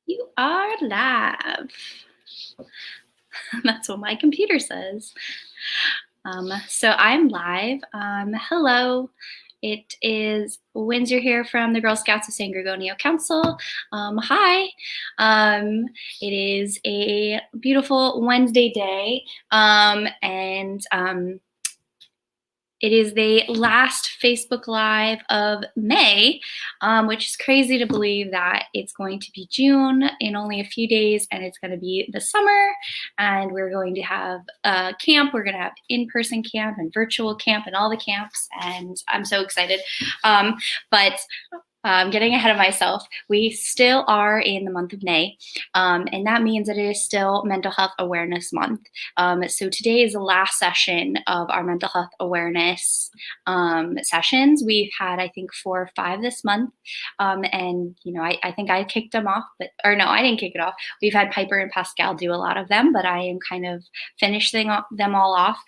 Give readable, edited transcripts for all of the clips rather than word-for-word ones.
You are live. That's what my computer says. So I'm live. Hello. It is Windsor here from the Girl Scouts of San Gorgonio Council. Hi. It is a beautiful Wednesday day, and it is the last Facebook Live of May, which is crazy to believe that it's going to be June in only a few days, and it's going to be the summer, and we're going to have camp. We're going to have in-person camp and virtual camp and all the camps, and I'm so excited. But getting ahead of myself, we still are in the month of May, and that means that it is still Mental Health Awareness Month. So today is the last session of our mental health awareness sessions. We've had, I think, 4 or 5 this month, and I think I kicked them off, or no, I didn't kick it off. We've had Piper and Pascal do a lot of them, but I am kind of finishing them all off.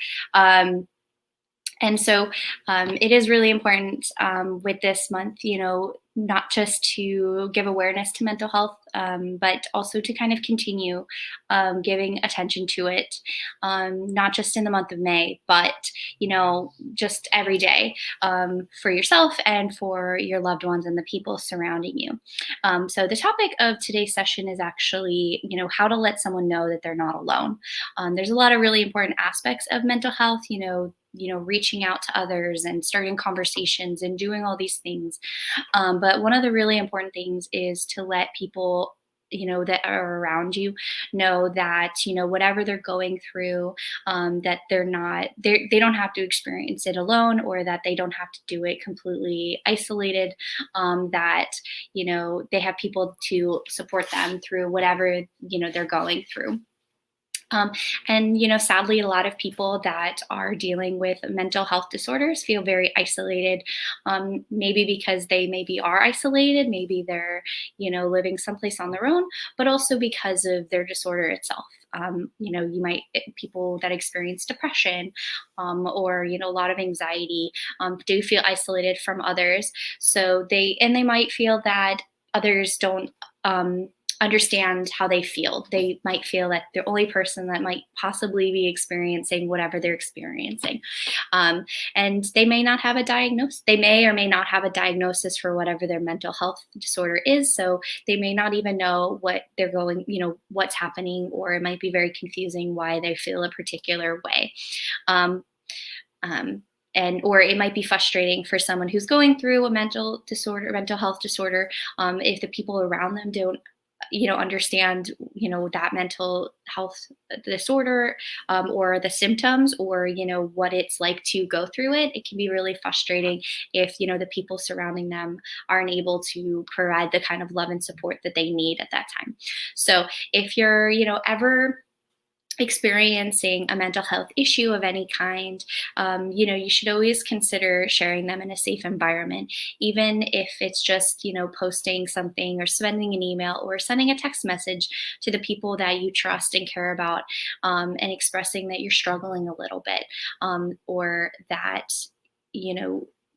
And so it is really important with this month, not just to give awareness to mental health, but also to kind of continue giving attention to it, not just in the month of May, but, just every day for yourself and for your loved ones and the people surrounding you. So the topic of today's session is actually, how to let someone know that they're not alone. There's a lot of really important aspects of mental health, reaching out to others and starting conversations and doing all these things. But one of the really important things is to let people that are around you know that whatever they're going through, that they don't have to experience it alone, or that they don't have to do it completely isolated, that they have people to support them through whatever they're going through. And sadly, a lot of people that are dealing with mental health disorders feel very isolated, maybe because they maybe are isolated, maybe they're, living someplace on their own, but also because of their disorder itself. People that experience depression, or, a lot of anxiety, do feel isolated from others. So they might feel that others don't, understand how they feel. They might feel that they're the only person that might possibly be experiencing whatever they're experiencing. And they may not have a diagnosis. They may or may not have a diagnosis for whatever their mental health disorder is. So they may not even know what they're going, what's happening, or it might be very confusing why they feel a particular way. Or it might be frustrating for someone who's going through a mental health disorder, if the people around them don't understand that mental health disorder, or the symptoms, or what it's like to go through it. It can be really frustrating if the people surrounding them aren't able to provide the kind of love and support that they need at that time. So if you're ever experiencing a mental health issue of any kind, you should always consider sharing them in a safe environment, even if it's just, posting something or sending an email or sending a text message to the people that you trust and care about, and expressing that you're struggling a little bit, or that,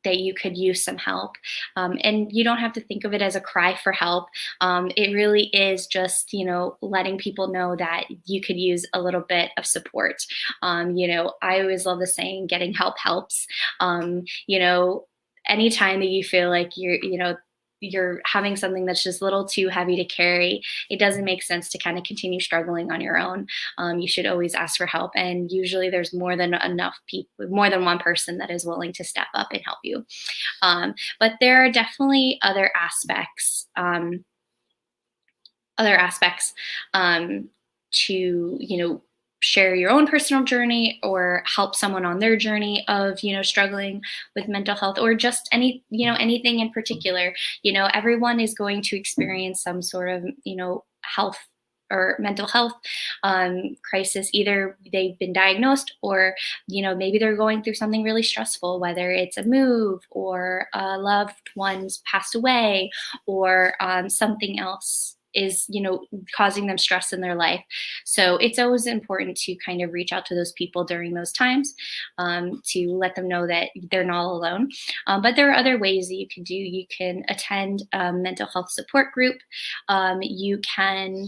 that you could use some help. And you don't have to think of it as a cry for help. It really is just, letting people know that you could use a little bit of support. I always love the saying, getting help helps. Anytime that you feel like you're having something that's just a little too heavy to carry, it doesn't make sense to kind of continue struggling on your own. You should always ask for help. And usually there's more than enough people, more than one person that is willing to step up and help you. But there are definitely other aspects, to, share your own personal journey or help someone on their journey of, struggling with mental health, or just anything in particular. Everyone is going to experience some sort of, health or mental health crisis. Either they've been diagnosed, or maybe they're going through something really stressful, whether it's a move, or a loved one's passed away, or something else is, causing them stress in their life. So it's always important to kind of reach out to those people during those times, to let them know that they're not alone. But there are other ways that you can do. You can attend a mental health support group. You can,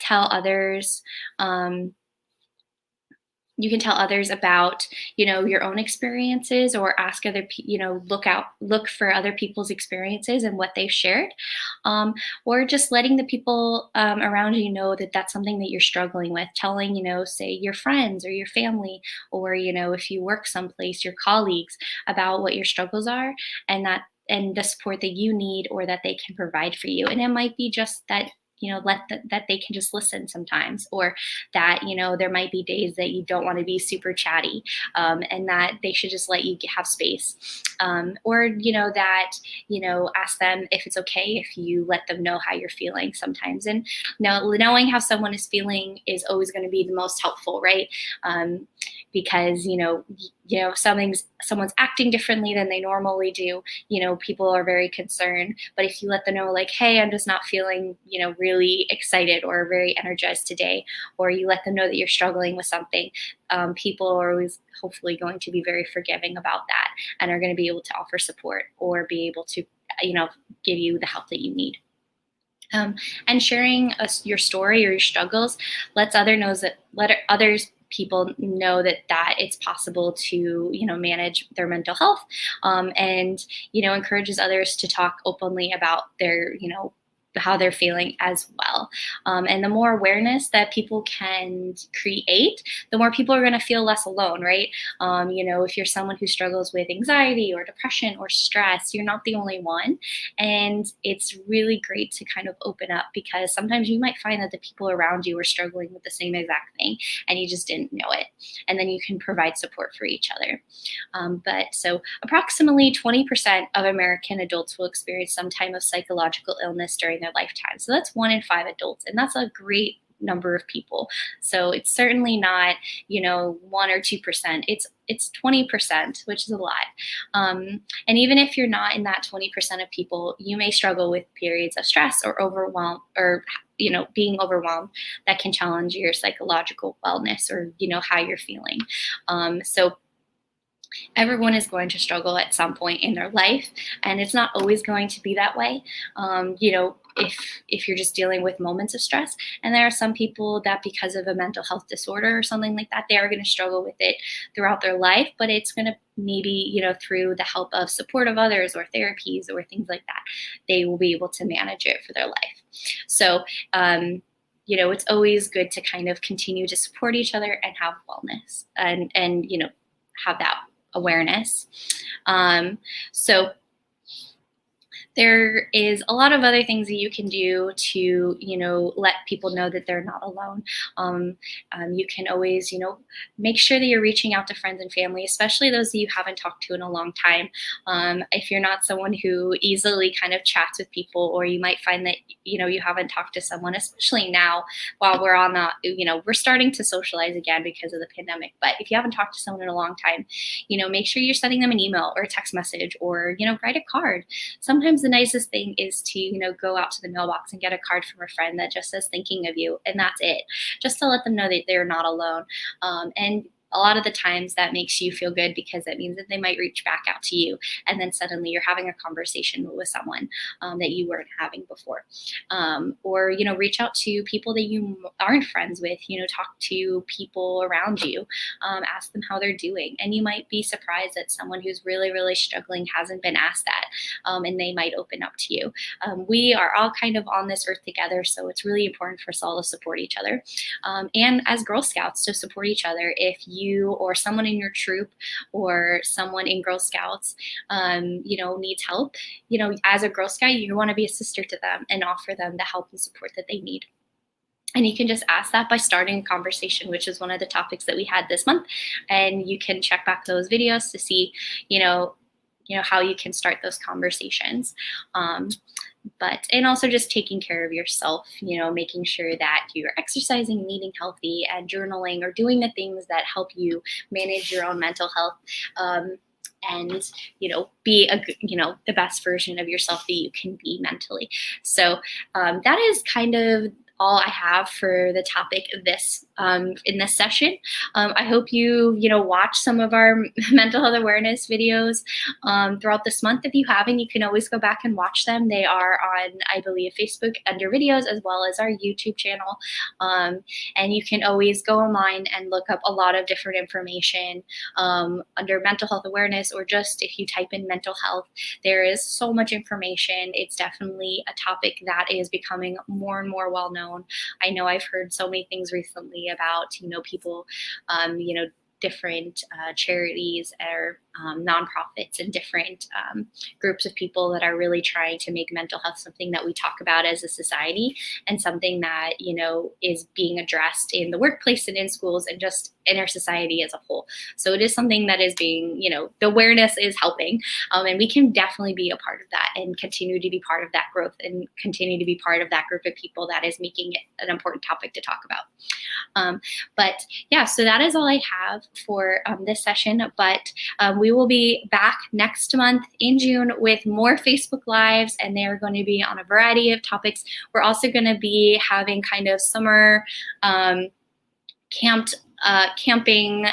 tell others. You can tell others about, your own experiences, or ask other look for other people's experiences and what they've shared, or just letting the people around you know that that's something that you're struggling with. Telling, say your friends or your family, or if you work someplace, your colleagues, about what your struggles are, and the support that you need or that they can provide for you. And it might be just that, that they can just listen sometimes, or that, there might be days that you don't want to be super chatty, and that they should just let you have space. Or, that, ask them if it's okay if you let them know how you're feeling sometimes. And knowing how someone is feeling is always going to be the most helpful, right? Because, someone's acting differently than they normally do, people are very concerned. But if you let them know, like, hey, I'm just not feeling, really excited or very energized today, or you let them know that you're struggling with something, people are always hopefully going to be very forgiving about that, and are going to be able to offer support, or be able to, give you the help that you need. And sharing your story or your struggles let others people know that it's possible to, manage their mental health, and, encourages others to talk openly about their, how they're feeling as well. And the more awareness that people can create, the more people are going to feel less alone, right? If you're someone who struggles with anxiety or depression or stress, you're not the only one. And it's really great to kind of open up, because sometimes you might find that the people around you are struggling with the same exact thing and you just didn't know it. And then you can provide support for each other. But so approximately 20% of American adults will experience some type of psychological illness during their lifetime. So that's 1 in 5 adults, and that's a great number of people. So it's certainly not, 1 or 2%. It's 20%, which is a lot. And even if you're not in that 20% of people, you may struggle with periods of stress or overwhelm, or being overwhelmed, that can challenge your psychological wellness, or how you're feeling. So everyone is going to struggle at some point in their life, and it's not always going to be that way. If you're just dealing with moments of stress, and there are some people that, because of a mental health disorder or something like that, they are going to struggle with it throughout their life, but it's going to maybe, through the help of support of others or therapies or things like that, they will be able to manage it for their life. So, it's always good to kind of continue to support each other and have wellness, and have that awareness. So there is a lot of other things that you can do to, let people know that they're not alone. You can always, make sure that you're reaching out to friends and family, especially those that you haven't talked to in a long time. If you're not someone who easily kind of chats with people, or you might find that, you haven't talked to someone, especially now while we're on the, we're starting to socialize again because of the pandemic. But if you haven't talked to someone in a long time, make sure you're sending them an email or a text message, or, write a card. Sometimes the nicest thing is to, go out to the mailbox and get a card from a friend that just says thinking of you, and that's it. Just to let them know that they're not alone. And a lot of the times that makes you feel good, because that means that they might reach back out to you, and then suddenly you're having a conversation with someone that you weren't having before. Or, reach out to people that you aren't friends with, talk to people around you, ask them how they're doing. And you might be surprised that someone who's really, really struggling hasn't been asked that, and they might open up to you. We are all kind of on this earth together, so it's really important for us all to support each other. And as Girl Scouts, to support each other. If you or someone in your troop or someone in Girl Scouts, needs help, as a Girl Scout, you want to be a sister to them and offer them the help and support that they need. And you can just ask that by starting a conversation, which is one of the topics that we had this month. And you can check back those videos to see, how you can start those conversations. And also just taking care of yourself, making sure that you're exercising and eating healthy and journaling, or doing the things that help you manage your own mental health. and be the best version of yourself that you can be mentally. So that is kind of all I have for the topic of this in this session. I hope you watch some of our mental health awareness videos throughout this month. If you haven't, you can always go back and watch them. They are on, I believe, Facebook under videos, as well as our YouTube channel. And you can always go online and look up a lot of different information under mental health awareness, or just if you type in mental health, there is so much information. It's definitely a topic that is becoming more and more well known. I know I've heard so many things recently about, people, different charities or nonprofits and different groups of people that are really trying to make mental health something that we talk about as a society, and something that, is being addressed in the workplace and in schools and just in our society as a whole. So it is something that is being, the awareness is helping, and we can definitely be a part of that and continue to be part of that growth and continue to be part of that group of people that is making it an important topic to talk about. But yeah, so that is all I have for this session, but we will be back next month in June with more Facebook Lives, and they're going to be on a variety of topics. We're also going to be having kind of summer camping,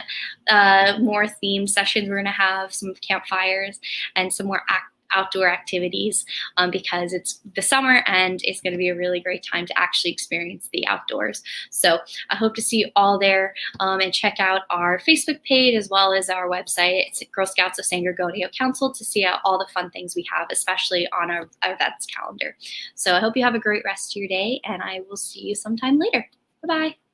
more themed sessions. We're going to have some campfires and some more outdoor activities because it's the summer and it's going to be a really great time to actually experience the outdoors. So I hope to see you all there, and check out our Facebook page as well as our website. It's Girl Scouts of San Gorgonio Council to see all the fun things we have, especially on our events calendar. So I hope you have a great rest of your day, and I will see you sometime later. Bye-bye.